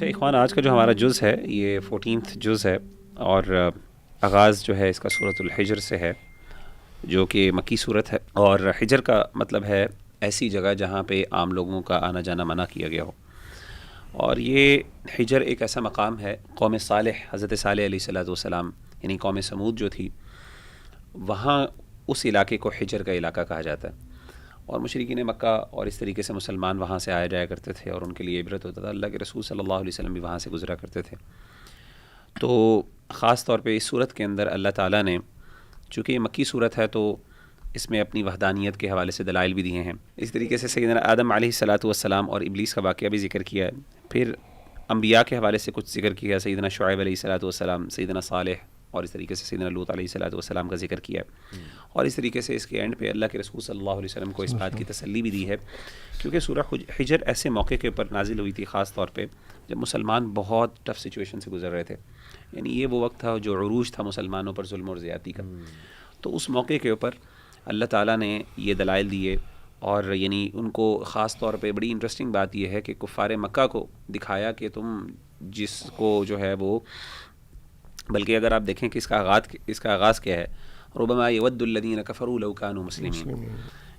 اچھا اخوان، آج کا جو ہمارا جز ہے یہ 14th جز ہے، اور آغاز جو ہے اس کا سورۃ الحجر سے ہے، جو کہ مکی صورت ہے. اور حجر کا مطلب ہے ایسی جگہ جہاں پہ عام لوگوں کا آنا جانا منع کیا گیا ہو. اور یہ حجر ایک ایسا مقام ہے، قوم صالح، حضرت صالح علیہ السلام یعنی قوم سمود جو تھی، وہاں اس علاقے کو حجر کا علاقہ کہا جاتا ہے. اور مشرکین مکہ اور اس طریقے سے مسلمان وہاں سے آیا جایا کرتے تھے، اور ان کے لیے عبرت ہوتا تھا. اللہ کے رسول صلی اللہ علیہ وسلم بھی وہاں سے گزرا کرتے تھے. تو خاص طور پہ اس صورت کے اندر اللہ تعالیٰ نے، چونکہ یہ مکی صورت ہے تو اس میں اپنی وحدانیت کے حوالے سے دلائل بھی دیے ہیں. اس طریقے سے سیدنا آدم علیہ السلام اور ابلیس کا واقعہ بھی ذکر کیا ہے. پھر انبیاء کے حوالے سے کچھ ذکر کیا، سیدنا شعیب علیہ السلام، سیدنا صالح، اور اس طریقے سے سیدنا لوط علیہ السلام کا ذکر کیا ہے. اور اس طریقے سے اس کے اینڈ پہ اللہ کے رسول صلی اللہ علیہ وسلم کو اس بات کی تسلی بھی دی ہے، کیونکہ سورہ حجر ایسے موقع کے اوپر نازل ہوئی تھی، خاص طور پہ جب مسلمان بہت ٹف سچویشن سے گزر رہے تھے. یعنی یہ وہ وقت تھا جو عروج تھا مسلمانوں پر ظلم اور زیادتی کا. تو اس موقع کے اوپر اللہ تعالیٰ نے یہ دلائل دیے، اور یعنی ان کو خاص طور پہ بڑی انٹرسٹنگ بات یہ ہے کہ کفار مکہ کو دکھایا کہ تم جس کو جو ہے وہ، بلکہ اگر آپ دیکھیں کہ اس کا آغاز کیا ہے، ربما یود الذین کفروا لو کانوا مسلمین،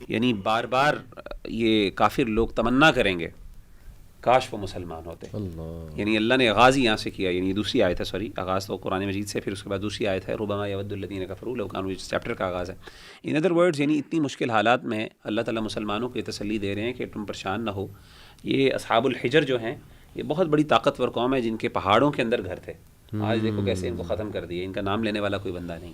یعنی بار بار یہ کافر لوگ تمنا کریں گے کاش وہ مسلمان ہوتے. یعنی اللہ نے آغاز ہی یہاں سے کیا، یعنی دوسری آیت ہے، سوری آغاز تو قرآن مجید سے، پھر اس کے بعد دوسری آیت ہے ربما یود الذین کفروا لو کانوا، اس چیپٹر کا آغاز ہے. ان ادر ورڈز یعنی اتنی مشکل حالات میں اللہ تعالیٰ مسلمانوں کو یہ تسلی دے رہے ہیں کہ تم پریشان نہ ہو. یہ اصحاب الحجر جو ہیں یہ بہت بڑی طاقتور قوم ہے جن کے پہاڑوں کے اندر گھر تھے. آج دیکھو کیسے ان کو ختم کر دیا، ان کا نام لینے والا کوئی بندہ نہیں.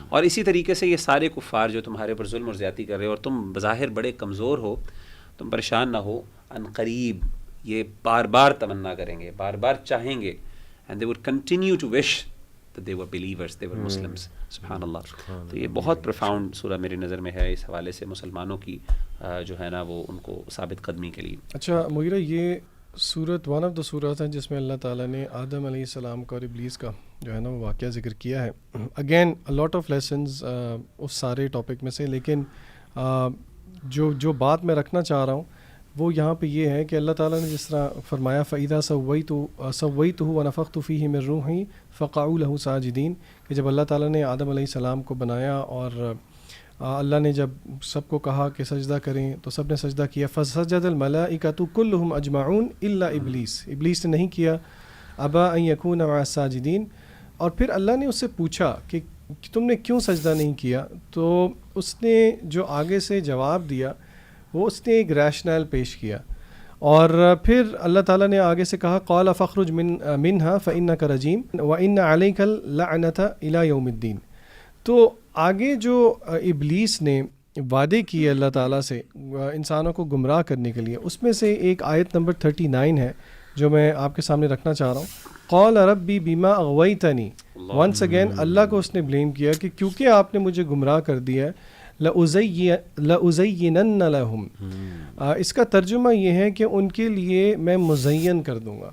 اور اسی طریقے سے یہ سارے کفار جو تمہارے پر ظلم اور زیادتی کر رہے ہو، اور تم بظاہر بڑے کمزور ہو، تم پریشان نہ ہو، ان قریب یہ بار بار تمنا کریں گے، بار بار چاہیں گے. and they would continue to wish that they were believers, they were Muslims. سبحان اللہ. تو یہ بہت پروفاؤنڈ سورہ میری نظر میں ہے اس حوالے سے مسلمانوں کی جو ہے نا وہ ان کو ثابت قدمی کے لیے. اچھا مغیرہ، یہ سورت ون آف دا سورت ہے جس میں اللہ تعالیٰ نے آدم علیہ السلام کا اور ابلیس کا جو ہے نا وہ واقعہ ذکر کیا ہے. اگین لاٹ آف لیسنز اس سارے ٹاپک میں سے، لیکن جو بات میں رکھنا چاہ رہا ہوں وہ یہاں پہ یہ ہے کہ اللہ تعالیٰ نے جس طرح فرمایا فَإِذَا سَوَّيْتُهُ وَنَفَخْتُ فِيهِ مِن رُوحِي فَقَعُوا لَهُ سَاجِدِينَ، کہ جب اللہ تعالیٰ نے آدم علیہ السلام کو بنایا اور اللہ نے جب سب کو کہا کہ سجدہ کریں تو سب نے سجدہ کیا. فَسَجَدَ الْمَلَائِكَةُ كُلُّهُمْ أَجْمَعُونَ إِلَّا ابلیس نے نہیں کیا، أَبَى أَن يَكُونَ مَعَ السَّاجِدِينَ. اور پھر اللہ نے اس سے پوچھا کہ تم نے کیوں سجدہ نہیں کیا، تو اس نے جو آگے سے جواب دیا وہ اس نے ایک ریشنل پیش کیا. اور پھر اللہ تعالیٰ نے آگے سے کہا قال فخرج منها فإنك رجيم وإن عليك اللعنة إلى يوم الدين. تو آگے جو ابلیس نے وعدے کیے اللہ تعالیٰ سے انسانوں کو گمراہ کرنے کے لیے، اس میں سے ایک آیت نمبر 39 ہے جو میں آپ کے سامنے رکھنا چاہ رہا ہوں. قال ربی بما اغویتنی. ونس اگین اللہ کو اس نے بلیم کیا کہ کیونکہ آپ نے مجھے گمراہ کر دیا ہے، لَأُزَيِّنَنَّ لَهُمْ. اس کا ترجمہ یہ ہے کہ ان کے لیے میں مزین کر دوں گا.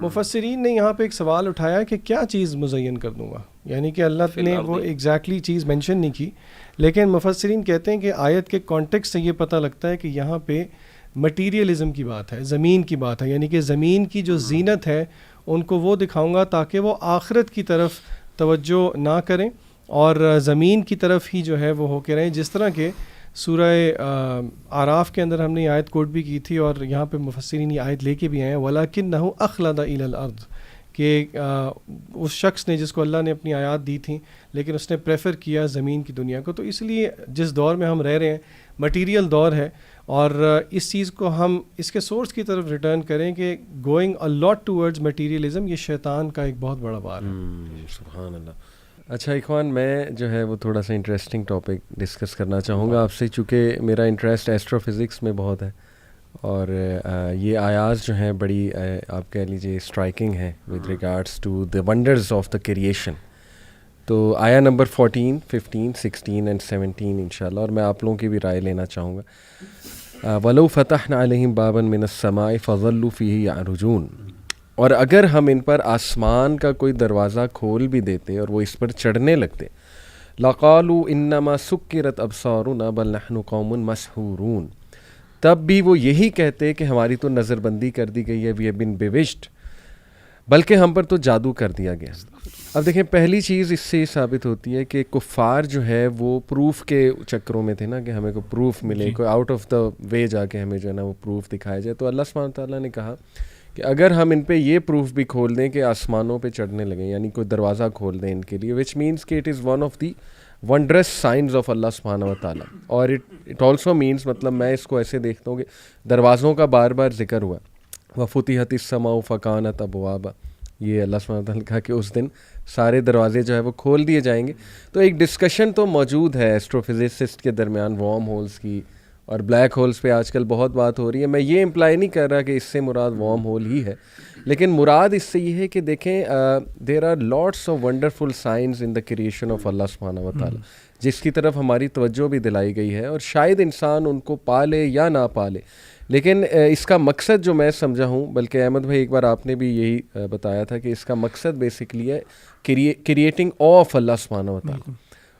مفسرین نے یہاں پہ ایک سوال اٹھایا کہ کیا چیز مزین کر دوں گا، یعنی کہ اللہ نے وہ ایگزیکٹلی چیز مینشن نہیں کی، لیکن مفسرین کہتے ہیں کہ آیت کے کانٹیکسٹ سے یہ پتہ لگتا ہے کہ یہاں پہ مٹیریلزم کی بات ہے، زمین کی بات ہے. یعنی کہ زمین کی جو زینت ہے ان کو وہ دکھاؤں گا تاکہ وہ آخرت کی طرف توجہ نہ کریں اور زمین کی طرف ہی جو ہے وہ ہو کے رہیں. جس طرح کہ سورہ اعراف کے اندر ہم نے یہ آیت کوٹ بھی کی تھی، اور یہاں پہ مفسرین یہ آیت لے کے بھی آئے ہیں وَلَكِنَّهُ أَخْلَدَ إِلَى الْأَرْضِ، کہ اس شخص نے جس کو اللہ نے اپنی آیات دی تھیں لیکن اس نے پریفر کیا زمین کی دنیا کو. تو اس لیے جس دور میں ہم رہ رہے ہیں مٹیریل دور ہے، اور اس چیز کو ہم اس کے سورس کی طرف ریٹرن کریں کہ going a lot towards materialism, یہ شیطان کا ایک بہت بڑا بار ہے. سبحان اللہ. اچھا اخوان، میں جو ہے وہ تھوڑا سا انٹرسٹنگ ٹاپک ڈسکس کرنا چاہوں گا آپ سے، چونکہ میرا انٹرسٹ ایسٹرو فزکس میں بہت ہے، اور یہ آیات جو ہیں بڑی آپ کہہ لیجیے اسٹرائکنگ ہیں with regards to the wonders of the creation. تو آیا نمبر 14, 15, 16 اینڈ 17 انشاءاللہ، اور میں آپ لوگوں کی بھی رائے لینا چاہوں گا. وَلَوْ فَتَحْنَا عَلَيْهِمْ بَابًا مِنَ السَّمَاءِ فَظَلُّوا فِيهِ يَعْرُجُونَ. اور اگر ہم ان پر آسمان کا کوئی دروازہ کھول بھی دیتے اور وہ اس پر چڑھنے لگتے، لَقَالُوا إِنَّمَا سُكِّرَتْ أَبْصَارُنَا بَلْ نَحْنُ قَوْمٌ مَسْحُورُونَ. تب بھی وہ یہی کہتے کہ ہماری تو نظر بندی کر دی گئی ہے، وی ہیو بین بیوشڈ. بلکہ ہم پر تو جادو کر دیا گیا. اب دیکھیں پہلی چیز اس سے یہ ثابت ہوتی ہے کہ کفار جو ہے وہ پروف کے چکروں میں تھے نا, کہ ہمیں کوئی پروف ملے, کوئی آؤٹ آف دا وے جا کے ہمیں جو ہے نا وہ پروف دکھایا جائے. تو اللہ سبحانہ تعالیٰ نے کہا کہ اگر ہم ان پہ یہ پروف بھی کھول دیں کہ آسمانوں پہ چڑھنے لگیں, یعنی کوئی دروازہ کھول دیں ان کے لیے, وچ مینس کہ it is one of the wonders signs of Allah سبحانہ و تعالیٰ. اور اٹ آلسو مینس, مطلب میں اس کو ایسے دیکھتا ہوں کہ دروازوں کا بار بار ذکر ہوا, وفتحت السماء فکانت ابوابا, یہ اللہ سبحانہ تعالیٰ نے کہا کہ اس دن سارے دروازے جو ہے وہ کھول دیے جائیں گے. تو ایک ڈسکشن تو موجود ہے ایسٹرو فزسسٹ کے درمیان وارم ہولز کی, اور بلیک ہولز پہ آج کل بہت بات ہو رہی ہے. میں یہ امپلائی نہیں کر رہا کہ اس سے مراد وارم ہول ہی ہے, لیکن مراد اس سے یہ ہے کہ دیکھیں there are lots of wonderful signs in the creation of Allah سبحانہ و تعالیٰ, جس کی طرف ہماری توجہ بھی دلائی گئی ہے, اور شاید انسان ان کو پالے یا نہ پالے. لیکن اس کا مقصد جو میں سمجھا ہوں, بلکہ احمد بھائی ایک بار آپ نے بھی یہی بتایا تھا کہ اس کا مقصد بیسکلی ہے کریٹنگ آف اللہ سبحانہ و تعالیٰ,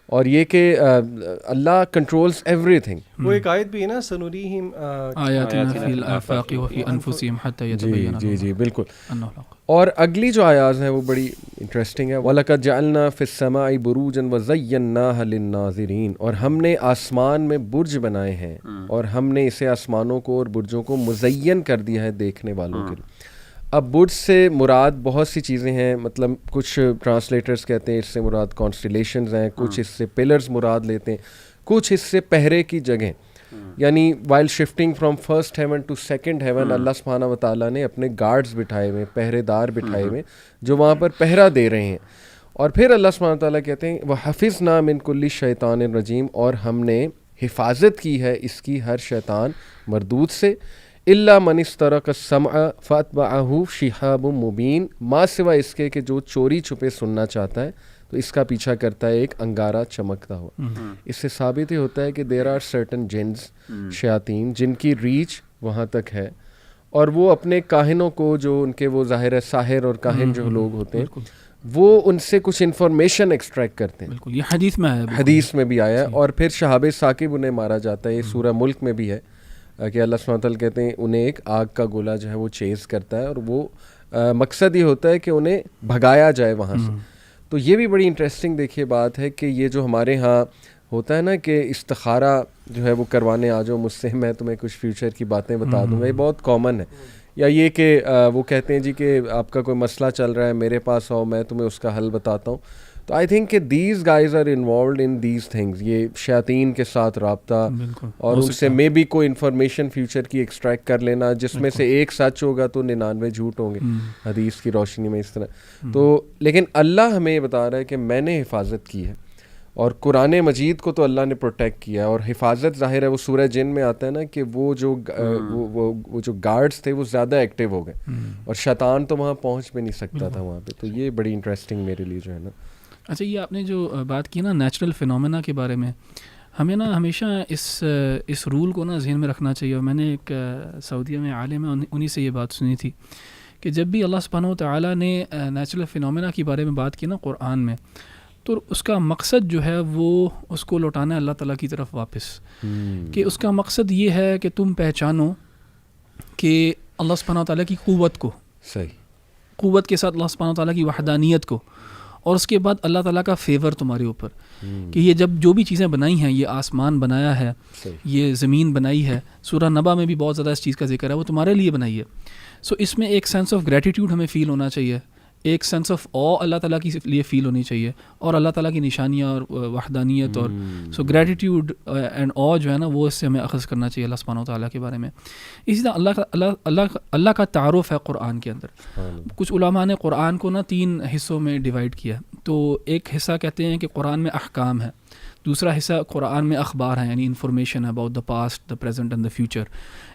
اور یہ کہ اللہ کنٹرولز ایوری تھنگ. وہ ایک آیت بھی ہے نا, سنوریہم آیاتنا فی الآفاق وفی انفسہم حتی یتبین جی جی بالکل. انہ الحق. اور اگلی جو آیات ہیں وہ بڑی انٹرسٹنگ ہے. وَلَقَدْ جَعَلْنَا فِي السَّمَاءِ بُرُوجًا وَزَيَّنَّاهَا لِلنَّاظِرِينَ, اور ہم نے آسمان میں برج بنائے ہیں, اور ہم نے اسے آسمانوں کو اور برجوں کو مزین کر دیا ہے دیکھنے والوں کے لیے. اب برج سے مراد بہت سی چیزیں ہیں, مطلب کچھ ٹرانسلیٹرز کہتے ہیں اس سے مراد کانسٹیلیشنز ہیں, کچھ اس سے پلرز مراد لیتے ہیں, کچھ اس سے پہرے کی جگہیں, یعنی while shifting from first heaven to second heaven Allah سبحانہ و تعالیٰ نے اپنے گارڈز بٹھائے ہوئے, پہرے دار بٹھائے ہوئے جو وہاں پر پہرا دے رہے ہیں. اور پھر اللہ سبحانہ و تعالیٰ کہتے ہیں وَحَفِظْنَا مِن كُلِّ شَيْطَانٍ رَجِيمٍ, اور ہم نے حفاظت کی ہے اس کی ہر شیطان مردود سے. الا من استرق السمع فاتبعه شهاب مبین, ما سوا اس کے کہ جو چوری چھپے سننا چاہتا ہے تو اس کا پیچھا کرتا ہے ایک انگارہ چمکتا ہوا. اس سے ثابت ہی ہوتا ہے کہ دیر آر سرٹن جنز, شیاطین, جن کی ریچ وہاں تک ہے, اور وہ اپنے کاہنوں کو, جو ان کے وہ ظاہر ہے ساحر اور کاہن جو لوگ ہوتے ہیں, وہ ان سے کچھ انفارمیشن ایکسٹریکٹ کرتے ہیں. بالکل, یہ حدیث میں آیا, حدیث میں بھی آیا ہے. اور پھر شہاب ثاقب انہیں مارا جاتا ہے, یہ سورہ ملک میں بھی ہے کہ اللہ سبحانہ وتعالیٰ کہتے ہیں انہیں ایک آگ کا گولا جو ہے وہ چیز کرتا ہے, اور وہ مقصد یہ ہوتا ہے کہ انہیں بھگایا جائے وہاں سے. تو یہ بھی بڑی انٹرسٹنگ دیکھیے بات ہے کہ یہ جو ہمارے ہاں ہوتا ہے نا کہ استخارہ جو ہے وہ کروانے آ جاؤ مجھ سے, میں تمہیں کچھ فیوچر کی باتیں بتا دوں گا, یہ بہت کامن ہے. یا یہ کہ وہ کہتے ہیں جی کہ آپ کا کوئی مسئلہ چل رہا ہے, میرے پاس آؤ, میں تمہیں اس کا حل بتاتا ہوں. تو آئی تھنک کہ these guys are involved in these things, یہ شیاطین کے ساتھ رابطہ, اور ان سے مے بی کوئی انفارمیشن فیوچر کی ایکسٹریکٹ کر لینا, جس میں سے ایک سچ ہوگا تو 99 جھوٹ ہوں گے حدیث کی روشنی میں اس طرح. تو لیکن اللہ ہمیں یہ بتا رہا ہے کہ میں نے حفاظت کی ہے, اور قرآن مجید کو تو اللہ نے پروٹیکٹ کیا, اور حفاظت ظاہر ہے وہ سورہ جن میں آتا ہے نا کہ وہ جو گارڈز تھے وہ زیادہ ایکٹیو ہو گئے, اور شیطان تو وہاں پہنچ بھی نہیں سکتا تھا وہاں پہ. تو یہ بڑی انٹرسٹنگ میرے لیے جو ہے نا. اچھا, یہ آپ نے جو بات کی نا نیچرل فینومینا کے بارے میں, ہمیں نا ہمیشہ اس رول کو نا ذہن میں رکھنا چاہیے. اور میں نے ایک سعودیہ میں عالم ہے, انہی سے یہ بات سنی تھی کہ جب بھی اللہ سبحانہ و تعالیٰ نے نیچرل فینومینا کے بارے میں بات کی نا قرآن میں, تو اس کا مقصد جو ہے وہ اس کو لوٹانا ہے اللہ تعالیٰ کی طرف واپس, کہ اس کا مقصد یہ ہے کہ تم پہچانو کہ اللہ سبحانہ و تعالیٰ کی قوت کو, صحیح قوت کے ساتھ اللہ سبحانہ و تعالیٰ کی وحدانیت کو, اور اس کے بعد اللہ تعالیٰ کا فیور تمہارے اوپر, کہ یہ جب جو بھی چیزیں بنائی ہیں, یہ آسمان بنایا ہے, یہ زمین بنائی ہے, سورہ نبا میں بھی بہت زیادہ اس چیز کا ذکر ہے, وہ تمہارے لیے بنائی ہے. سو اس میں ایک سینس آف گریٹیٹیوڈ ہمیں فیل ہونا چاہیے, ایک سینس آف او اللہ تعالیٰ کی لیے فیل ہونی چاہیے, اور اللہ تعالیٰ کی نشانیاں اور وحدانیت, اور سو گریٹیٹیوڈ اینڈ او جو ہے نا وہ اس سے ہمیں اخذ کرنا چاہیے اللہ سبحانہ و تعالیٰ کے بارے میں. اسی طرح اللہ کا تعارف ہے قرآن کے اندر. کچھ علماء نے قرآن کو نا 3 حصوں میں ڈیوائڈ کیا. تو ایک حصہ کہتے ہیں کہ قرآن میں احکام ہے, دوسرا حصہ قرآن میں اخبار ہیں, یعنی information about the past, the present and the future,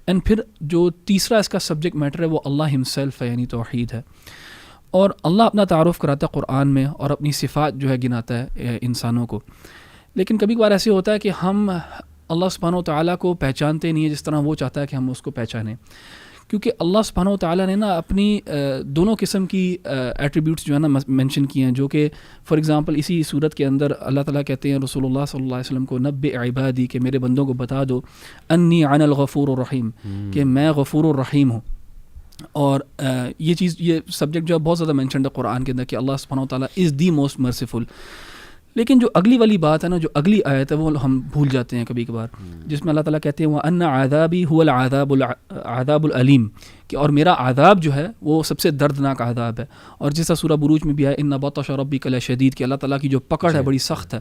and پھر جو تیسرا اس کا سبجیکٹ میٹر ہے وہ اللہ ہمسیلف ہے, یعنی توحید ہے. اور اللہ اپنا تعارف کراتا ہے قرآن میں, اور اپنی صفات جو ہے گناتا ہے انسانوں کو. لیکن کبھی کبھار ایسے ہوتا ہے کہ ہم اللہ سبحانہ و تعالیٰ کو پہچانتے نہیں ہیں جس طرح وہ چاہتا ہے کہ ہم اس کو پہچانیں, کیونکہ اللہ سبحانہ و تعالیٰ نے نا اپنی دونوں قسم کی ایٹریبیوٹس جو ہے نا مینشن کیے ہیں, جو کہ فار ایگزامپل اسی صورت کے اندر اللہ تعالیٰ کہتے ہیں رسول اللہ صلی اللہ علیہ وسلم کو, نبئ عبادی, کہ میرے بندوں کو بتا دو, انی انا الغفور الرحیم, کہ میں غفور الرحیم ہوں. اور یہ سبجیکٹ جو ہے بہت زیادہ مینشنڈ ہے قرآن کے اندر کہ اللہ سبحانہ و تعالیٰ از دی موسٹ مرسیفل. لیکن جو اگلی والی بات ہے نا, جو اگلی آیت ہے وہ ہم بھول جاتے ہیں کبھی کبھار, جس میں اللہ تعالیٰ کہتے ہیں وَأَنَّ عَذَابِي هُوَ الْعَذَابُ الْأَلِيمُ, کہ اور میرا عذاب جو ہے وہ سب سے دردناک عذاب ہے. اور جیسا سورہ بروج میں بھی ہے إِنَّ بَطْشَ رَبِّكَ لَشَدِيدٌ, کہ اللہ تعالیٰ کی جو پکڑ ہے بڑی سخت ہے.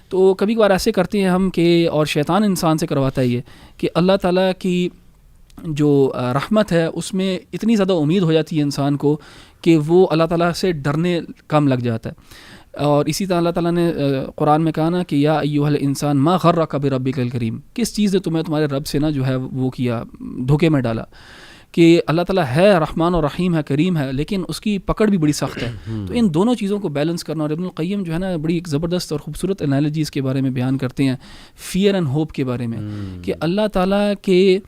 تو کبھی کبھار ایسے کرتے ہیں ہم کہ, اور شیطان انسان سے کرواتا ہے یہ کہ اللہ تعالیٰ کی جو رحمت ہے اس میں اتنی زیادہ امید ہو جاتی ہے انسان کو کہ وہ اللہ تعالیٰ سے ڈرنے کم لگ جاتا ہے. اور اسی طرح اللہ تعالیٰ نے قرآن میں کہا نا کہ یا ایھا الانسان ما غرک بربک الکریم, کس چیز نے تمہیں تمہارے رب سے نا جو ہے وہ کیا, دھوکے میں ڈالا. کہ اللہ تعالیٰ ہے رحمان اور رحیم ہے, کریم ہے, لیکن اس کی پکڑ بھی بڑی سخت ہے. تو ان دونوں چیزوں کو بیلنس کرنا, اور ابن القیم جو ہے نا بڑی ایک زبردست اور خوبصورت انالوجی اس کے بارے میں بیان کرتے ہیں فیئر اینڈ ہوپ کے بارے میں, کہ اللہ تعالیٰ کے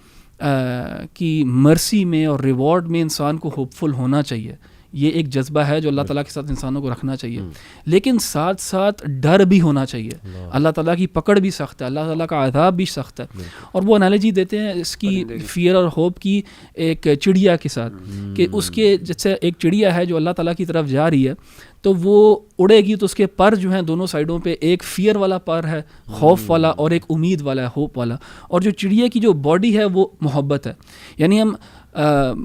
کی مرسی میں اور ریوارڈ میں انسان کو ہوپ فل ہونا چاہیے. یہ ایک جذبہ ہے جو اللہ تعالیٰ کے ساتھ انسانوں کو رکھنا چاہیے, لیکن ساتھ ساتھ ڈر بھی ہونا چاہیے. اللہ تعالیٰ کی پکڑ بھی سخت ہے, اللہ تعالیٰ کا عذاب بھی سخت ہے. اور وہ انالوجی دیتے ہیں اس کی فیئر اور ہوپ کی ایک چڑیا کے ساتھ, کہ اس کے جیسے ایک چڑیا ہے جو اللہ تعالیٰ کی طرف جا رہی ہے, تو وہ اڑے گی تو اس کے پر جو ہیں دونوں سائڈوں پہ ایک فیئر والا پر ہے, خوف والا, اور ایک امید والا ہے, ہوپ والا. اور جو چڑیا کی جو باڈی ہے وہ محبت ہے. یعنی ہم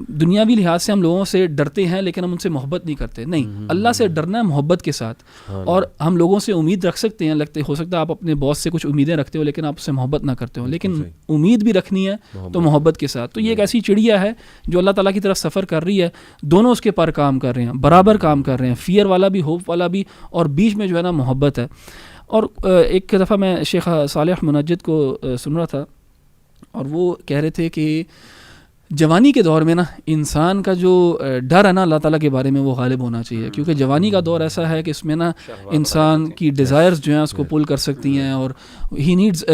دنیاوی لحاظ سے ہم لوگوں سے ڈرتے ہیں لیکن ہم ان سے محبت نہیں کرتے. نہیں, اللہ سے ڈرنا ہے محبت کے ساتھ. اور ہم لوگوں سے امید رکھ سکتے ہیں, ہو سکتا ہے آپ اپنے باس سے کچھ امیدیں رکھتے ہو لیکن آپ اس سے محبت نہ کرتے ہو, لیکن امید بھی رکھنی ہے تو محبت کے ساتھ. تو یہ ایک ایسی چڑیا ہے جو اللہ تعالیٰ کی طرف سفر کر رہی ہے, دونوں اس کے پر کام کر رہے ہیں, برابر کام کر رہے ہیں, فیئر والا بھی, ہوپ والا بھی, اور بیچ میں جو ہے نا محبت ہے. اور ایک دفعہ میں شیخ صالح منجد کو سن رہا تھا, اور وہ کہہ رہے تھے کہ جوانی کے دور میں نا انسان کا جو ڈر ہے نا اللہ تعالیٰ کے بارے میں وہ غالب ہونا چاہیے, کیونکہ جوانی کا دور ایسا ہے کہ اس میں نا انسان کی ڈیزائرز جو ہیں اس کو پل کر سکتی ہیں, اور he needs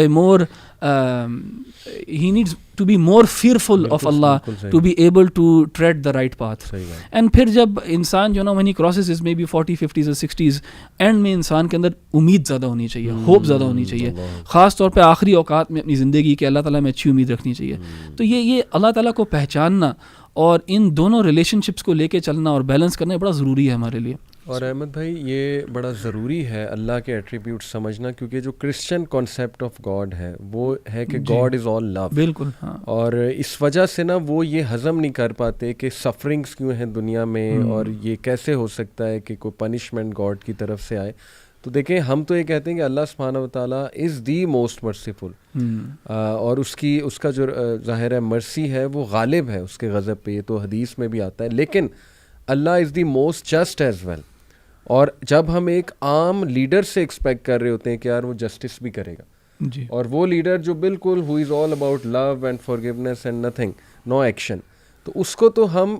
to be more fearful of Allah to be able to tread the right path. And پھر جب انسان جو نا when he crosses his maybe 40, 50s اور 60s, اینڈ میں انسان کے اندر امید زیادہ ہونی چاہیے, ہوپ زیادہ ہونی چاہیے, خاص طور پہ آخری اوقات میں اپنی زندگی کے اللہ تعالیٰ میں اچھی امید رکھنی چاہیے. تو یہ اللہ تعالیٰ کو پہچاننا اور ان دونوں ریلیشن شپس کو لے کے چلنا اور بیلنس کرنا بڑا ضروری ہے ہمارے لیے. اور احمد بھائی یہ بڑا ضروری ہے اللہ کے ایٹریبیوٹ سمجھنا, کیونکہ جو کرسچن کانسیپٹ آف گاڈ ہے وہ ہے کہ گاڈ از آل لو. بالکل, ہاں. اور اس وجہ سے نا وہ یہ ہضم نہیں کر پاتے کہ سفرنگس کیوں ہیں دنیا میں, اور یہ کیسے ہو سکتا ہے کہ کوئی پنشمنٹ گاڈ کی طرف سے آئے. تو دیکھیں ہم تو یہ کہتے ہیں کہ اللہ سبحانہ و تعالیٰ از دی موسٹ مرسیفل, اور اس کا جو ظاہر ہے مرسی ہے وہ غالب ہے اس کے غضب پہ, یہ تو حدیث میں بھی آتا ہے. لیکن Allah is the most just as well. اور جب ہم ایک عام لیڈر سے ایکسپیکٹ کر رہے ہوتے ہیں کہ یار وہ جسٹس بھی کرے گا, جی, اور وہ لیڈر جو بالکل who is all about love and forgiveness and nothing, no action, تو اس کو تو ہم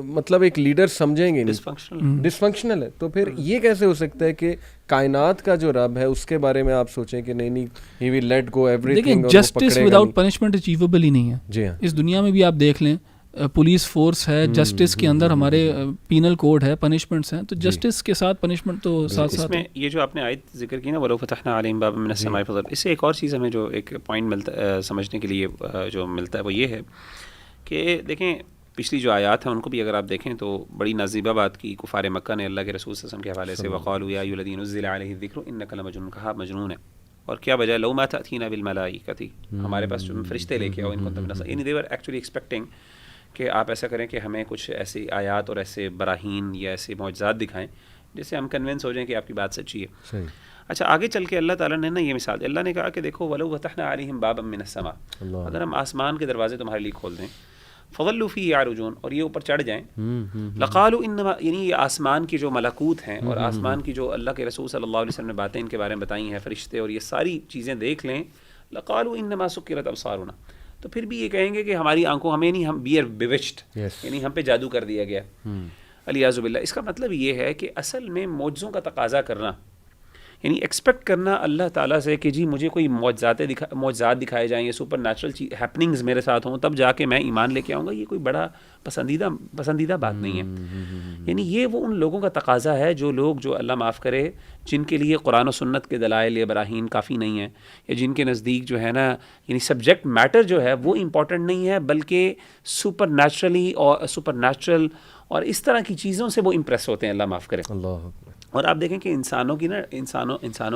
مطلب ایک لیڈر سمجھیں گے نہیں, ڈسفنکشنل ہے. تو پھر یہ کیسے ہو سکتا ہے کہ کائنات کا جو رب ہے اس کے بارے میں آپ سوچیں کہ نہیں he will let go everything. Justice without punishment achievable ہی نہیں ہے. جی ہاں, اس دنیا میں بھی آپ دیکھ لیں, پولیس فورس ہے, جسٹس کے اندر ہمارے پینل کوڈ ہے, پنشمنٹس ہیں, تو جسٹس کے ساتھ پنشمنٹ تو ساتھ ساتھ. اس میں یہ جو آپ نے آیت ذکر کی نا وَلَوْ فَتَحْنَا عَلَيْهِمْ بَابًا مِنَ السَّمَاءِ فَضَلَّ, اس سے ایک اور چیز ہمیں جو ایک پوائنٹ ملتا سمجھنے کے لیے جو ملتا ہے وہ یہ ہے کہ دیکھیں پچھلی جو آیات ہیں ان کو بھی اگر آپ دیکھیں تو بڑی نازیبہ بات کی کفار مکہ نے اللہ کے رسول صلی اللہ علیہ وسلم کے حوالے سے, وَقَالُوا يَا أَيُّهَا الَّذِي نُزِّلَ عَلَيْهِ الذِّكْرُ إِنَّكَ لَمَجْنُونٌ, کہا مجنون ہے. اور کیا وجہ, لَوْ مَا تَأْتِينَا بِالْمَلَائِكَةِ, ہمارے پاس جو فرشتے لے کے آؤ, ان کو تم نہ, یعنی they were actually expecting کہ آپ ایسا کریں کہ ہمیں کچھ ایسی آیات اور ایسے براہین یا ایسے معجزات دکھائیں جس سے ہم کنونس ہو جائیں کہ آپ کی بات سچی ہے. صحیح. اچھا آگے چل کے اللہ تعالیٰ نے نا یہ مثال, اللہ نے کہا کہ دیکھو وَلَوْ فَتَحْنَا عَلَيْهِمْ بَابًا مِنَ السَّمَاءِ, اگر ہم آسمان کے دروازے تمہارے لیے کھول دیں, فَظَلُّوا فِيهِ يَعْرُجُونَ, اور یہ اوپر چڑھ جائیں, لَقَالُوا إِنَّمَا, یعنی یہ آسمان کی جو ملکوت ہیں اور آسمان کی جو اللہ کے رسول صلی اللہ علیہ وسلم نے باتیں ان کے بارے میں بتائی ہیں, فرشتے اور یہ ساری چیزیں دیکھ لیں, لَقَالُوا إِنَّمَا سُكِّرَتْ أَبْصَارُنَا, تو پھر بھی یہ کہیں گے کہ ہماری آنکھوں, ہمیں نہیں, ہم بی آر بیوچڈ, یعنی ہم پہ جادو کر دیا گیا, علیاذ باللہ. اس کا مطلب یہ ہے کہ اصل میں معجزوں کا تقاضا کرنا, یعنی ایکسپیکٹ کرنا اللہ تعالیٰ سے کہ جی مجھے کوئی معجزات دکھائے جائیں یا سپر نیچرل ہیپننگز میرے ساتھ ہوں تب جا کے میں ایمان لے کے آؤں گا، یہ کوئی بڑا پسندیدہ بات نہیں ہے. یعنی یہ وہ ان لوگوں کا تقاضا ہے جو اللہ معاف کرے جن کے لیے قرآن و سنت کے دلائل یا براہین کافی نہیں ہیں، یا جن کے نزدیک جو ہے نا یعنی سبجیکٹ میٹر جو ہے وہ امپورٹنٹ نہیں ہے بلکہ سپر نیچرل اور اس طرح کی چیزوں سے وہ امپریس ہوتے ہیں. اللہ معاف کرے. اور آپ دیکھیں کہ انسانوں کی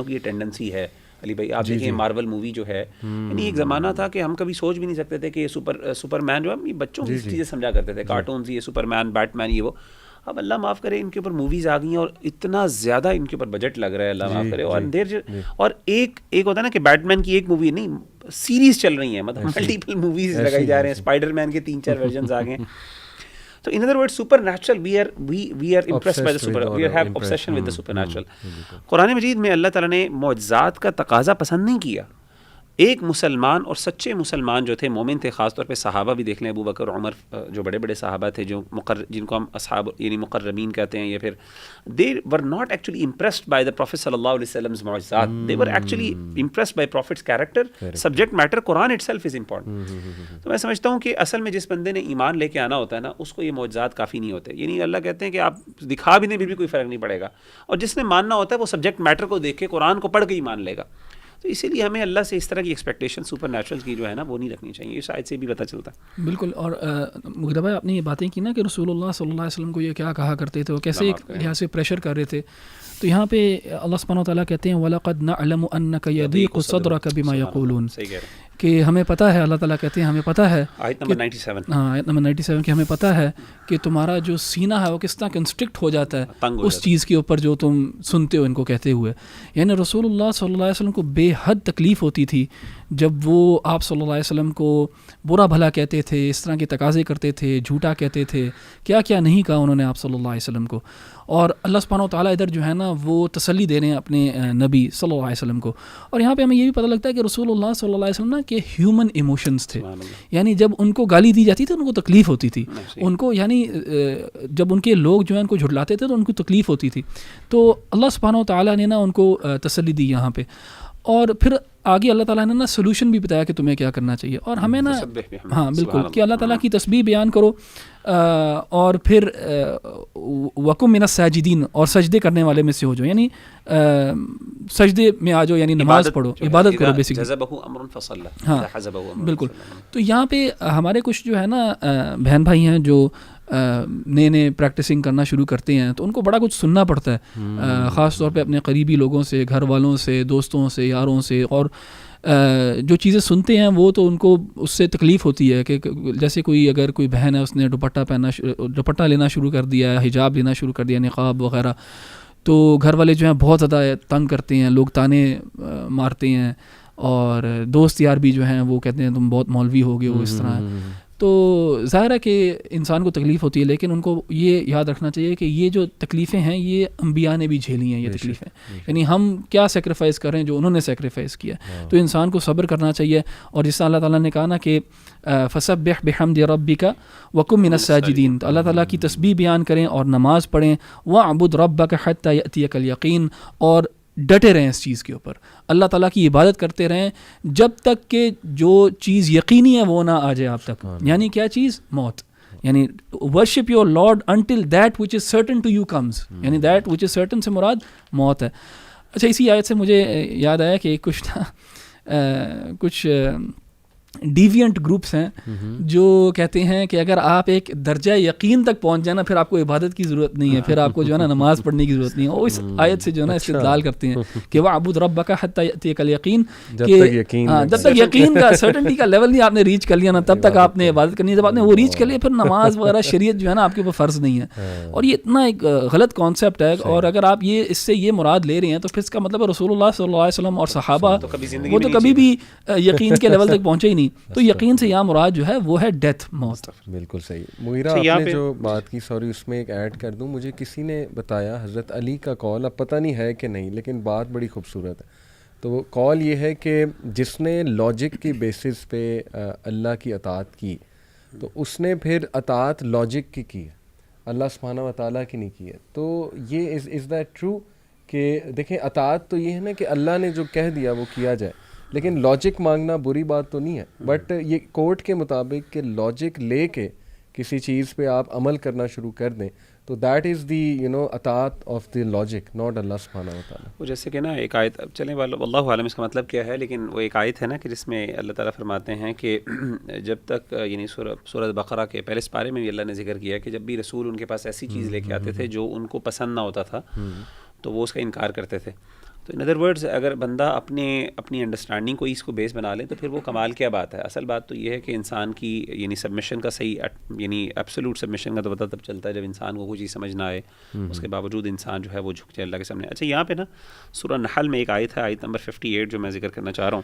یہ ٹینڈنسی ہے علی بھائی، آپ دیکھیں مارول مووی جو ہے، یعنی ایک زمانہ تھا کہ ہم کبھی سوچ بھی نہیں سکتے تھے کہ یہ سپر مین جو ہے بچوں کی چیزیں سمجھا کرتے تھے، کارٹونز، یہ سپر مین، بیٹ مین، یہ وہ. اب اللہ معاف کرے ان کے اوپر موویز آ گئی ہیں اور اتنا زیادہ ان کے اوپر بجٹ لگ رہا ہے، اللہ معاف کرے. اور ایک ہوتا ہے نا کہ بیٹ مین کی ایک مووی نہیں، سیریز چل رہی ہیں، مطلب ملٹیپل موویز لگائی جا رہے ہیں، اسپائڈر مین کے 3-4 ورژنز آ گئے ہیں. So in other words, supernatural, we are impressed by the supernatural. We have obsession with the supernatural. قرآن مجید میں اللہ تعالیٰ نے معجزات کا تقاضا پسند نہیں کیا. ایک مسلمان اور سچے مسلمان جو تھے، مومن تھے، خاص طور پہ صحابہ بھی دیکھ لیں، ابو بکر، عمر، جو بڑے بڑے صحابہ تھے جو جن کو ہم اصحاب یعنی مقربین کہتے ہیں، یا پھر they were not actually impressed by the Prophet صلی اللہ علیہ وسلم's معجزات. They were actually impressed by Prophet's character. Subject matter Quran itself is important. تو میں سمجھتا ہوں کہ اصل میں جس بندے نے ایمان لے کے آنا ہوتا ہے نا، اس کو یہ معجزات کافی نہیں ہوتے. یعنی اللہ کہتے ہیں کہ آپ دکھا بھی دیں پھر بھی کوئی فرق نہیں پڑے گا، اور جس نے ماننا ہوتا ہے وہ سبجیکٹ میٹر کو دیکھ کے قرآن کو پڑھ کے ہی مان لے گا. تو اسی لیے ہمیں اللہ سے اس طرح کی ایکسپیکٹیشن سپر نیچرل کی جو ہے نا وہ نہیں رکھنی چاہیے. اس آیت سے بھی پتہ چلتا ہے. بالکل. اور مغرب بھائی آپ نے یہ باتیں کی نا کہ رسول اللہ صلی اللہ علیہ وسلم کو یہ کیا کہا کرتے تھے، وہ کیسے ایک لحاظ سے پریشر کر رہے تھے. تو یہاں پہ اللہ سبحانہ وتعالیٰ کہتے ہیں وَلَقَدْ نَعْلَمُ أَنَّكَ يَضِيقُ صَدْرُكَ بِمَا يَقُولُونَ، کہ ہمیں پتہ ہے، اللہ تعالیٰ کہتے ہیں ہمیں پتہ ہے، آیت نمبر 97، ہاں آیت نمبر 97، کہ ہمیں پتہ ہے کہ تمہارا جو سینہ ہے وہ کس طرح کنسٹرکٹ ہو جاتا ہے اس چیز کے اوپر جو تم سنتے ہو ان کو کہتے ہوئے. یعنی رسول اللہ صلی اللہ علیہ وسلم کو بے حد تکلیف ہوتی تھی جب وہ آپ صلی اللہ علیہ وسلم کو برا بھلا کہتے تھے، اس طرح کے تقاضے کرتے تھے، جھوٹا کہتے تھے، کیا کیا نہیں کہا انہوں نے آپ صلی اللہ علیہ وسلم کو. اور اللہ سبحانہ و تعالیٰ ادھر جو ہے نا وہ تسلی دے رہے ہیں اپنے نبی صلی اللہ علیہ وسلم کو. اور یہاں پہ ہمیں یہ بھی پتہ لگتا ہے کہ رسول اللہ صلی اللہ علیہ وسلم نا کہ ہیومن ایموشنز تھے. یعنی جب ان کو گالی دی جاتی تھی ان کو تکلیف ہوتی تھی، ان کو یعنی جب ان کے لوگ جو ہیں ان کو جھٹلاتے تھے تو ان کو تکلیف ہوتی تھی. تو اللہ سبحانہ و تعالیٰ نے نا ان کو تسلی دی یہاں پہ. اور پھر آگے اللہ تعالیٰ نے نا سلوشن بھی بتایا کہ تمہیں کیا کرنا چاہیے. اور ہمیں نا ہاں بالکل کہ اللہ تعالیٰ کی تسبیح بیان کرو، اور پھر وکم من الساجدین، اور سجدے کرنے والے میں سے ہو جاؤ، یعنی سجدے میں آ جاؤ، یعنی نماز پڑھو، عبادت کرو بیسیکلی. ہاں بالکل. تو یہاں پہ ہمارے کچھ جو ہے نا بہن بھائی ہیں جو نئے پریکٹسنگ کرنا شروع کرتے ہیں تو ان کو بڑا کچھ سننا پڑتا ہے، خاص طور پہ اپنے قریبی لوگوں سے، گھر والوں سے، دوستوں سے، یاروں سے. اور جو چیزیں سنتے ہیں وہ تو ان کو اس سے تکلیف ہوتی ہے کہ جیسے اگر کوئی بہن ہے اس نے دوپٹہ لینا شروع کر دیا ہے، حجاب لینا شروع کر دیا، نقاب وغیرہ، تو گھر والے جو ہیں بہت زیادہ تنگ کرتے ہیں، لوگ تانے مارتے ہیں، اور دوست یار بھی جو ہیں وہ کہتے ہیں تم بہت مولوی ہو گئے ہو، اس طرح. تو ظاہر ہے کہ انسان کو تکلیف ہوتی ہے، لیکن ان کو یہ یاد رکھنا چاہیے کہ یہ جو تکلیفیں ہیں یہ انبیاء نے بھی جھیلی ہیں یہ تکلیفیں. یعنی ہم کیا سیکریفائس کر رہے ہیں جو انہوں نے سیکریفائس کیا. تو انسان کو صبر کرنا چاہیے. اور جس طرح اللہ تعالیٰ نے کہا نا کہ فسبح بحمد ربک وکن من الساجدین، تو اللہ تعالیٰ کی تسبیح بیان کریں اور نماز پڑھیں. واعبد ربک حتی یأتیک الیقین، اور ڈٹے رہیں اس چیز کے اوپر، اللہ تعالیٰ کی عبادت کرتے رہیں جب تک کہ جو چیز یقینی ہے وہ نہ آ جائے آپ تک. یعنی کیا چیز؟ موت. یعنی worship your lord until that which is certain to you comes, یعنی دیٹ وچ از سرٹن سے مراد موت ہے. اچھا، اسی آیت سے مجھے یاد آیا کہ کچھ ڈیوینٹ گروپس ہیں جو کہتے ہیں کہ اگر آپ ایک درجہ یقین تک پہنچ جائیں نا پھر آپ کو عبادت کی ضرورت نہیں ہے، پھر آپ کو جو ہے نا نماز پڑھنے کی ضرورت نہیں ہے. اور اس آیت سے جو ہے نا استدلال کرتے ہیں کہ وَاعْبُدْ رَبَّكَ حَتَّى يَأْتِيَكَ الْيَقِينُ، جب تک یقین کا سرٹنٹی کا لیول نہیں آپ نے ریچ کر لیا نا تب تک آپ نے عبادت کرنی ہے. جب آپ نے وہ ریچ کر لیا پھر نماز وغیرہ شریعت جو ہے نا آپ کے اوپر فرض نہیں ہے. اور یہ اتنا ایک غلط کانسیپٹ ہے. اور اگر آپ اس سے یہ مراد لے رہے ہیں تو پھر اس کا مطلب رسول اللہ صلی اللہ علیہ وسلم اور صحابہ وہ تو کبھی بھی یقین کے لیول تک پہنچے ہی نہیں. تو یقین سے یہاں مراد جو ہے وہ ہے ڈیتھ، موت. بالکل صحیح. مغیرہ آپ نے جو بات کی، سوری اس میں ایک ایڈ کر دوں، مجھے کسی نے بتایا حضرت علی کا قول، اب پتہ نہیں ہے کہ نہیں لیکن بات بڑی خوبصورت ہے. تو وہ قول یہ ہے کہ جس نے لاجک کی بیسس پہ اللہ کی اطاعت کی تو اس نے پھر اطاعت لاجک کی ہے، اللہ سبحانہ و تعالیٰ کی نہیں کی ہے. تو یہ از دیٹ ٹرو کہ دیکھیں اطاعت تو یہ ہے نا کہ اللہ نے جو کہہ دیا وہ کیا جائے, لیکن لاجک مانگنا بری بات تو نہیں ہے, بٹ یہ کورٹ کے مطابق کہ لاجک لے کے کسی چیز پہ آپ عمل کرنا شروع کر دیں تو دیٹ از دی اطاعت آف دی لاجک, ناٹ اللہ سبحانہ و تعالیٰ. وہ جیسے کہ نا ایک آیت, چلیں واللہ عالم اس کا مطلب کیا ہے, لیکن وہ ایک آیت ہے نا کہ جس میں اللہ تعالیٰ فرماتے ہیں کہ جب تک یعنی سورۃ بقرہ کے پہلے سپارے میں بھی اللہ نے ذکر کیا کہ جب بھی رسول ان کے پاس ایسی چیز لے کے آتے تھے جو ان کو پسند نہ ہوتا تھا تو وہ اس کا انکار کرتے تھے. تو ان ادر ورڈز اگر بندہ اپنی انڈرسٹینڈنگ کو اس کو بیس بنا لے تو پھر وہ کمال کیا بات ہے. اصل بات تو یہ ہے کہ انسان کی یعنی سبمیشن کا صحیح یعنی ایبسولوٹ سبمیشن کا تو پتہ تب چلتا ہے جب انسان کو کوئی چیز سمجھ نہ آئے, اس کے باوجود انسان جو ہے وہ جھک جائے اللہ کے سامنے. اچھا یہاں پہ نا سورہ نحل میں ایک آیت ہے, آیت نمبر 58 جو میں ذکر کرنا چاہ رہا ہوں,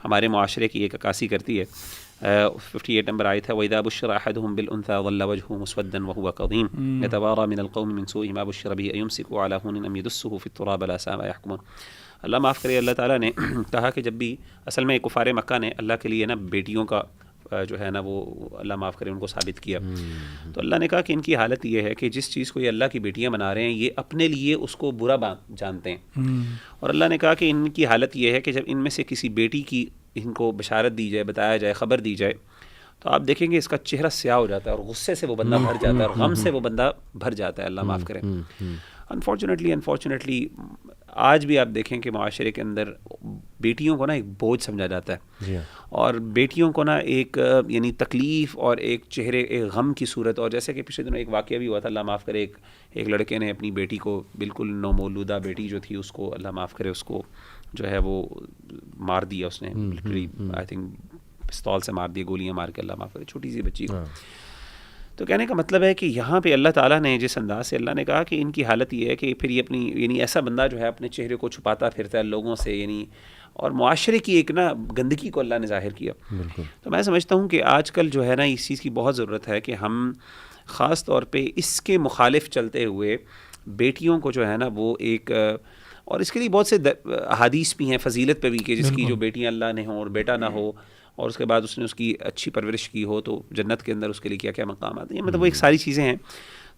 ہمارے معاشرے کی ایک عکاسی کرتی ہے. 58 نمبر آیت ہے, وَإِذَا بُشِّرَ أَحَدُهُم بِالْأُنثَىٰ ظَلَّ وَجْهُهُ مُسْوَدًّا وَهُوَ كَظِيمٌ يَتَوَارَىٰ مِنَ الْقَوْمِ مِنْ سُوءِ مَا بُشِّرَ بِهِ أَيُمْسِكُهُ عَلَىٰ هُونٍ أَمْ يَدُسُّهُ فِي التُّرَابِ أَلَا سَاءَ مَا يَحْكُمُونَ. اللہ معاف کرے, اللہ تعالیٰ نے کہا کہ جب بھی اصل میں کفار مکہ نے اللہ کے لیے نا بیٹیوں کا جو ہے نا وہ اللہ معاف کرے ان کو ثابت کیا. تو اللہ نے کہا کہ ان کی حالت یہ ہے کہ جس چیز کو یہ اللہ کی بیٹیاں بنا رہے ہیں یہ اپنے لیے اس کو برا جانتے ہیں. اور اللہ نے کہا کہ ان کی حالت یہ ہے کہ جب ان میں سے کسی بیٹی کی ان کو بشارت دی جائے, بتایا جائے, خبر دی جائے تو آپ دیکھیں گے اس کا چہرہ سیاہ ہو جاتا ہے اور غصے سے وہ بندہ بھر جاتا ہے اور غم سے وہ بندہ بھر جاتا ہے. اللہ معاف کرے. انفارچونیٹلی آج بھی آپ دیکھیں کہ معاشرے کے اندر بیٹیوں کو نا ایک بوجھ سمجھا جاتا ہے اور بیٹیوں کو نا ایک یعنی تکلیف اور ایک چہرے ایک غم کی صورت. اور جیسے کہ پچھلے دنوں ایک واقعہ بھی ہوا تھا, اللہ معاف کرے, ایک لڑکے نے اپنی بیٹی کو, بالکل نومولودہ بیٹی جو تھی اس کو اللہ معاف کرے اس کو جو ہے وہ مار دیا, اس نے لٹرلی آئی تھنک پستول سے مار دیا, گولیاں مار کے, اللہ معاف کرے, چھوٹی سی بچی کو. تو کہنے کا مطلب ہے کہ یہاں پہ اللہ تعالیٰ نے جس انداز سے اللہ نے کہا کہ ان کی حالت یہ ہے کہ پھر یہ اپنی یعنی ایسا بندہ جو ہے اپنے چہرے کو چھپاتا پھرتا ہے لوگوں سے, یعنی اور معاشرے کی ایک نا گندگی کو اللہ نے ظاہر کیا. تو میں سمجھتا ہوں کہ آج کل جو ہے نا اس چیز کی بہت ضرورت ہے کہ ہم خاص طور پہ اس کے مخالف چلتے ہوئے بیٹیوں کو جو ہے نا وہ ایک, اور اس کے لیے بہت سے احادیث بھی ہیں فضیلت پہ بھی کہ جس کی جو بیٹیاں اللہ نے ہوں اور بیٹا نہ ہو اور اس کے بعد اس نے اس کی اچھی پرورش کی ہو تو جنت کے اندر اس کے لیے کیا کیا مقامات ہیں. مطلب وہ ایک ساری چیزیں ہیں.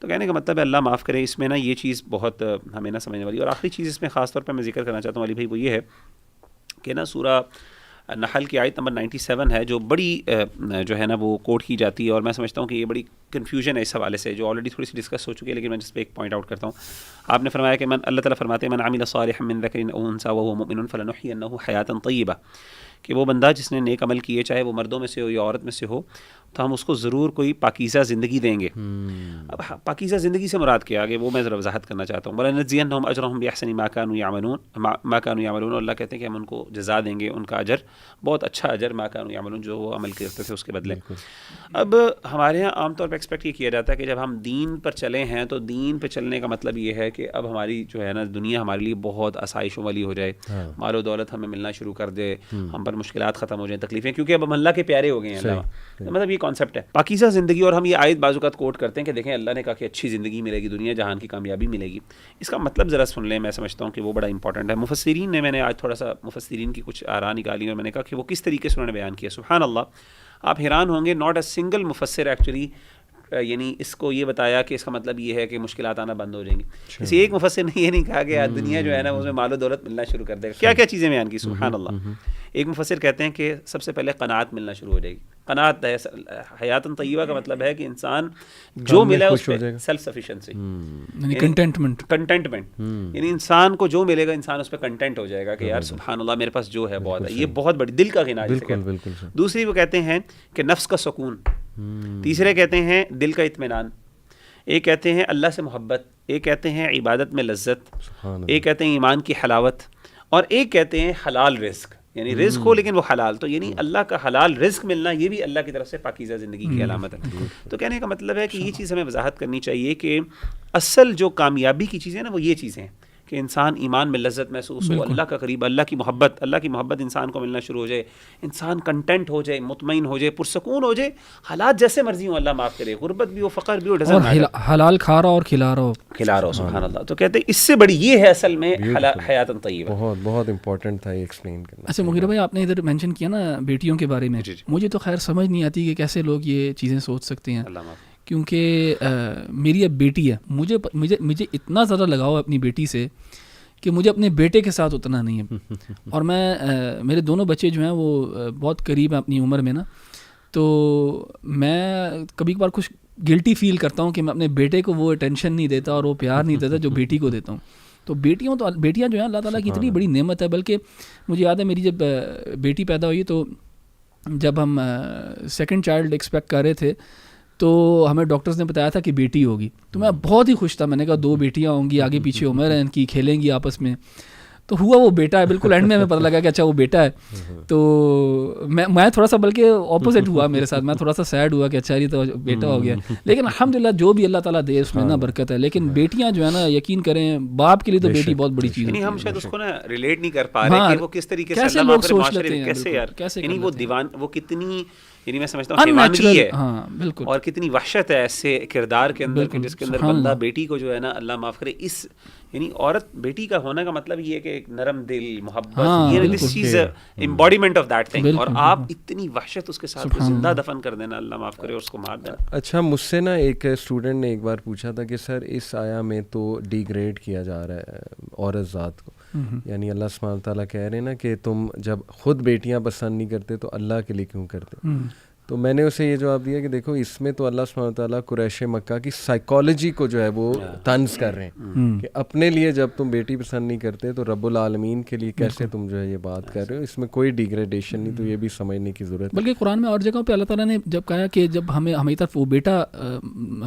تو کہنے کا مطلب ہے اللہ معاف کرے اس میں نا یہ چیز بہت ہمیں نہ سمجھنے والی. اور آخری چیز اس میں خاص طور پہ میں ذکر کرنا چاہتا ہوں علی بھائی, وہ یہ ہے کہ نا سورہ نحل کی آیت نمبر 97 ہے جو بڑی جو ہے نا وہ کوٹ کی جاتی ہے, اور میں سمجھتا ہوں کہ یہ بڑی کنفیوژن ہے اس حوالے سے جو آلریڈی تھوڑی سی ڈسکس ہو چکی ہے, لیکن میں جس پہ ایک پوائنٹ آؤٹ کرتا ہوں. آپ نے فرمایا کہ اللہ تعالیٰ فرماتے ہیں من عمل صالحا من ذکر او انثی وهو مؤمن فلنحيينه حیاتا طیبہ, کہ وہ بندہ جس نے نیک عمل کیے چاہے وہ مردوں میں سے ہو یا عورت میں سے ہو تو ہم اس کو ضرور کوئی پاکیزہ زندگی دیں گے. اب پاکیزہ زندگی سے مراد کیا آگے وہ میں ذرا وضاحت کرنا چاہتا ہوں. وَلَنَجْزِيَنَّهُمْ أَجْرَهُمْ بِأَحْسَنِ مَا كَانُوا يَعْمَلُونَ. اللہ کہتے ہیں کہ ہم ان کو جزا دیں گے, ان کا اجر بہت اچھا اجر ما كانوا يعملون جو وہ عمل کرتے تھے اس کے بدلے. اب ہمارے یہاں عام طور پہ ایکسپیکٹ یہ کیا جاتا ہے کہ جب ہم دین پر چلے ہیں تو دین پہ چلنے کا مطلب یہ ہے کہ اب ہماری جو ہے نا دنیا ہمارے لیے بہت آسائشوں والی ہو جائے, مال و دولت ہمیں ملنا شروع کر دے, ہم پر مشکلات ختم ہو جائیں, تکلیفیں, کیونکہ اب ہم اللہ کے پیارے ہو گئے ہیں. مطلب یہ کانسیپٹ ہے پاکیزہ زندگی. اور ہم یہ آیت بعض اوقات کوٹ کرتے ہیں کہ دیکھیں اللہ نے کہا کہ اچھی زندگی ملے گی, دنیا جہان کی کامیابی ملے گی. اس کا مطلب ذرا سن لیں, میں سمجھتا ہوں کہ وہ بڑا امپورٹنٹ ہے. مفسرین نے, میں نے آج تھوڑا سا مفسرین کی کچھ آراء نکالی اور میں نے کہا کہ وہ کس طریقے سے انہوں نے بیان کیا. سبحان اللہ, آپ حیران ہوں گے, ناٹ اے سنگل مفسر ایکچولی یعنی اس کو یہ بتایا کہ اس کا مطلب یہ ہے کہ مشکلات آنا بند ہو جائیں گی. کسی ایک مفسر نے یہ نہیں کہا کہ دنیا جو ہے نا اس میں مال و دولت ملنا شروع کر دے گا. کیا کیا چیزیں بیان کی, سبحان اللہ. ایک مفسر کہتے ہیں کہ سب سے پہلے قناعت ملنا شروع ہو جائے گی. قناعت حیاتن طیبہ کا مطلب ہے کہ انسان جو ملا اس پہ سیلف سفیشنسی, یعنی کنٹینٹمنٹ, یعنی انسان کو جو ملے گا انسان اس پہ کنٹینٹ ہو جائے گا کہ یار سبحان اللہ میرے پاس جو ہے بہت ہے. یہ بہت بڑی دل کا غنا ہے. دوسری وہ کہتے ہیں کہ نفس کا سکون, تیسرے کہتے ہیں دل کا اطمینان, ایک کہتے ہیں اللہ سے محبت, ایک کہتے ہیں عبادت میں لذت, ایک کہتے ہیں ایمان کی حلاوت, اور ایک کہتے ہیں حلال رزق, یعنی رزق ہو لیکن وہ حلال. تو یعنی اللہ کا حلال رزق ملنا یہ بھی اللہ کی طرف سے پاکیزہ زندگی کی علامت ہے. تو کہنے کا مطلب ہے کہ یہ چیز ہمیں وضاحت کرنی چاہیے کہ اصل جو کامیابی کی چیزیں نا وہ یہ چیزیں ہیں کہ انسان ایمان میں لذت محسوس ہو, اللہ کا قریب, اللہ کی محبت انسان کو ملنا شروع ہو جائے, انسان کنٹینٹ ہو جائے, مطمئن ہو جائے, پرسکون ہو جائے, حالات جیسے مرضی ہوں اللہ معاف کرے, غربت بھی ہو, فقر بھی ہو, حلال کھا رہا اور کھلا رہا ہو, سبحان اللہ. تو کہتے ہیں اس سے بڑی یہ ہے اصل میں حیاتن طیبہ. بہت امپورٹنٹ تھا یہ ایکسپلین کرنا. اچھا مغیرہ بھائی, آپ نے ادھر مینشن کیا نا بیٹیوں کے بارے میں, مجھے تو خیر سمجھ نہیں آتی کہ کیسے لوگ یہ چیزیں سوچ سکتے ہیں, کیونکہ میری اب بیٹی ہے, مجھے اتنا زیادہ لگاؤ ہے اپنی بیٹی سے کہ مجھے اپنے بیٹے کے ساتھ اتنا نہیں ہے. اور میں میرے دونوں بچے جو ہیں وہ بہت قریب ہیں اپنی عمر میں نا, تو میں کبھی کبھار کچھ گلٹی فیل کرتا ہوں کہ میں اپنے بیٹے کو وہ اٹینشن نہیں دیتا اور وہ پیار نہیں دیتا جو بیٹی کو دیتا ہوں. تو بیٹیاں جو ہیں اللہ تعالیٰ کی اتنی بڑی نعمت ہے. بلکہ مجھے یاد ہے میری جب بیٹی پیدا ہوئی تو جب ہم سیکنڈ چائلڈ ایکسپیکٹ کر رہے تھے تو ہمیں ڈاکٹرز نے بتایا تھا کہ بیٹی ہوگی. تو میں بہت ہی خوش تھا, میں نے کہا 2 بیٹیاں ہوں گی, آگے پیچھے عمر ہے ان کی, کھیلیں گی آپس میں. تو ہوا وہ بیٹا ہے, بالکل اینڈ میں ہمیں پتہ لگا کہ اچھا وہ بیٹا ہے. تو میں تھوڑا سا بلکہ اپوزٹ ہوا میرے ساتھ, میں تھوڑا سا سیڈ ہوا کہ اچھا یہ تو بیٹا ہو گیا. لیکن الحمدللہ جو بھی اللہ تعالیٰ دے اس میں نا برکت ہے. لیکن بیٹیاں جو ہے نا یقین کریں باپ کے لیے تو بیٹی بہت بڑی چیز ہے. ہم شاید اس کو نا ریلیٹ نہیں کر پا رہے کہ وہ کس طریقے سے اللہ معاف کرے معاشرے میں کیسے یار, یعنی وہ دیوان, وہ کتنی, یعنی میں سمجھتا ہوں دیوانگی ہے. ہاں بالکل. اور کتنی وحشت ہے ایسے کردار کے اندر جس کے اندر بندہ بیٹی کو جو ہے نا اللہ معاف کرے اس, یعنی عورت بیٹی کا ہونے کا مطلب یہ ہے کہ ایک نرم دل, محبت, یہ دس چیز امبوڈیمنٹ آف دیٹ تھنگ. اور آپ اتنی وحشت اس کے ساتھ زندہ دفن کر دینا, اللہ معاف کرے, اور اس کو مار دینا. اچھا مجھ سے نا ایک اسٹوڈنٹ نے ایک بار پوچھا تھا کہ سر اس آیا میں تو ڈیگریڈ کیا جا رہا ہے عورت ذات کو, یعنی اللہ سبحانہ تعالیٰ کہہ رہے ہیں نا کہ تم جب خود بیٹیاں پسند نہیں کرتے تو اللہ کے لیے کیوں کرتے. تو میں نے اسے یہ جواب دیا کہ دیکھو اس میں تو اللہ سبحانہ تعالیٰ قریش مکہ کی سائیکالوجی کو جو ہے وہ طنز کر رہے ہیں کہ اپنے لیے جب تم بیٹی پسند نہیں کرتے تو رب العالمین کے لیے کیسے تم جو ہے یہ بات کر رہے ہو. اس میں کوئی ڈیگریڈیشن نہیں, تو یہ بھی سمجھنے کی ضرورت ہے. بلکہ قرآن میں اور جگہوں پہ اللہ تعالیٰ نے جب کہا کہ جب ہماری طرف وہ بیٹا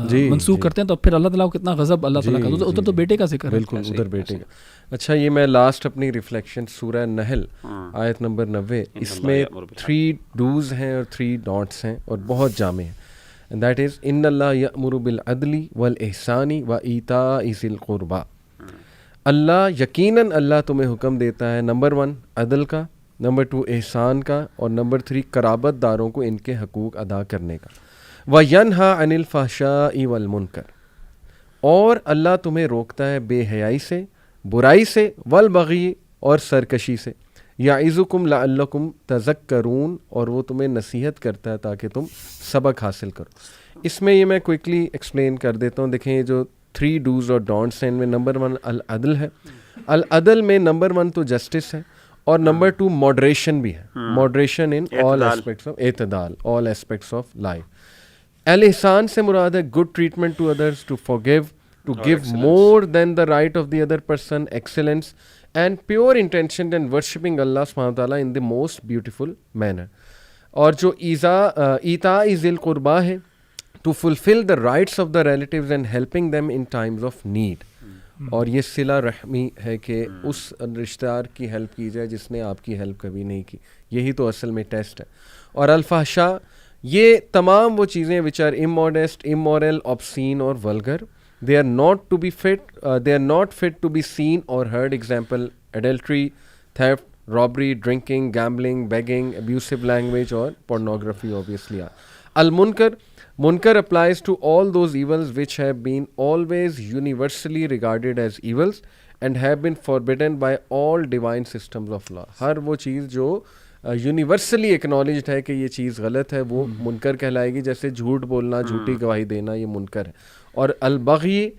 منسوخ کرتے ہیں تو پھر اللہ تعالیٰ کو کتنا غضب اللہ تعالیٰ کا, ادھر تو بیٹے کا ذکر ہے. بالکل ادھر بیٹے کا. اچھا یہ میں لاسٹ اپنی ریفلیکشن سورہ نحل آیت نمبر 90, اس میں 3 ڈوز ہیں اور 3 ڈونٹس ہیں اور بہت جامع ہیں. اینڈ دیٹ از ان اللہ یأمر بالعدل والاحسان وایتاء ذی القربی. اللہ یقیناً اللہ تمہیں حکم دیتا ہے نمبر 1 عدل کا, نمبر 2 احسان کا, اور نمبر 3 قرابت داروں کو ان کے حقوق ادا کرنے کا. وینہی عن الفحشاء والمنکر, اور اللہ تمہیں روکتا ہے بے حیائی سے, برائی سے, والبغی اور سرکشی سے. یعظکم لعلکم تذکرون, اور وہ تمہیں نصیحت کرتا ہے تاکہ تم سبق حاصل کرو. اس میں یہ میں کوئکلی ایکسپلین کر دیتا ہوں. دیکھیں یہ جو 3 ڈوز اور ڈونٹس ہیں ان میں نمبر 1 العدل ہے. العدل میں نمبر 1 تو جسٹس ہے, اور نمبر 2 ماڈریشن بھی ہے. Moderation in all aspects of, اعتدال, آل ایسپیکٹس آف لائف. الاحسان سے مراد ہے good treatment to others, to forgive, to give more than the right of the other person, excellence and pure intention and worshipping Allah subhanahu wa ta'ala in the most beautiful manner. اور جو ایتاء ذی القربی ہے, to fulfill the rights of the relatives and helping them in times of need. اور یہ صلہ رحمی ہے کہ اس رشتہ دار کی ہیلپ کی جائے جس نے آپ کی ہیلپ کبھی نہیں کی, یہی تو اصل میں ٹیسٹ ہے. اور الفحشاء یہ تمام وہ چیزیں which are immodest, immoral, obscene اور vulgar. They are not to be fit, they are not fit to be seen or heard. Example, adultery, theft, robbery, drinking, gambling, begging, abusive language or pornography obviously. Munkar applies to all those evils which have been always universally regarded as evils and have been forbidden by all divine systems of law. ہر وہ چیز جو universally acknowledged ہے کہ یہ چیز غلط ہے وہ منکر کہلائے گی. جیسے جھوٹ بولنا, جھوٹی گواہی دینا, یہ منکر ہے. اور البغی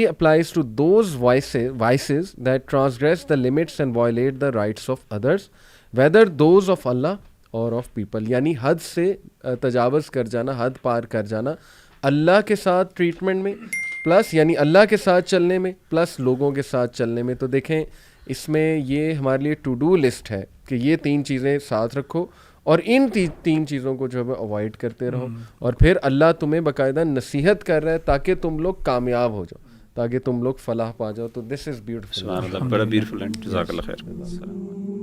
applies to those vices that transgress the limits and violate the rights of others, whether those of Allah or of people. یعنی حد سے تجاوز کر جانا, حد پار کر جانا اللہ کے ساتھ ٹریٹمنٹ میں, پلس یعنی اللہ کے ساتھ چلنے میں, پلس لوگوں کے ساتھ چلنے میں. تو دیکھیں اس میں یہ ہمارے لیے ٹو ڈو لسٹ ہے کہ یہ 3 چیزیں ساتھ رکھو اور ان 3 چیزوں کو جو ہے اوائڈ کرتے رہو. اور پھر اللہ تمہیں باقاعدہ نصیحت کر رہا ہے تاکہ تم لوگ کامیاب ہو جاؤ, تاکہ تم لوگ فلاح پا جاؤ. تو دس از بیوٹیفل. بڑا بیوٹیفل. جزاک اللہ خیر.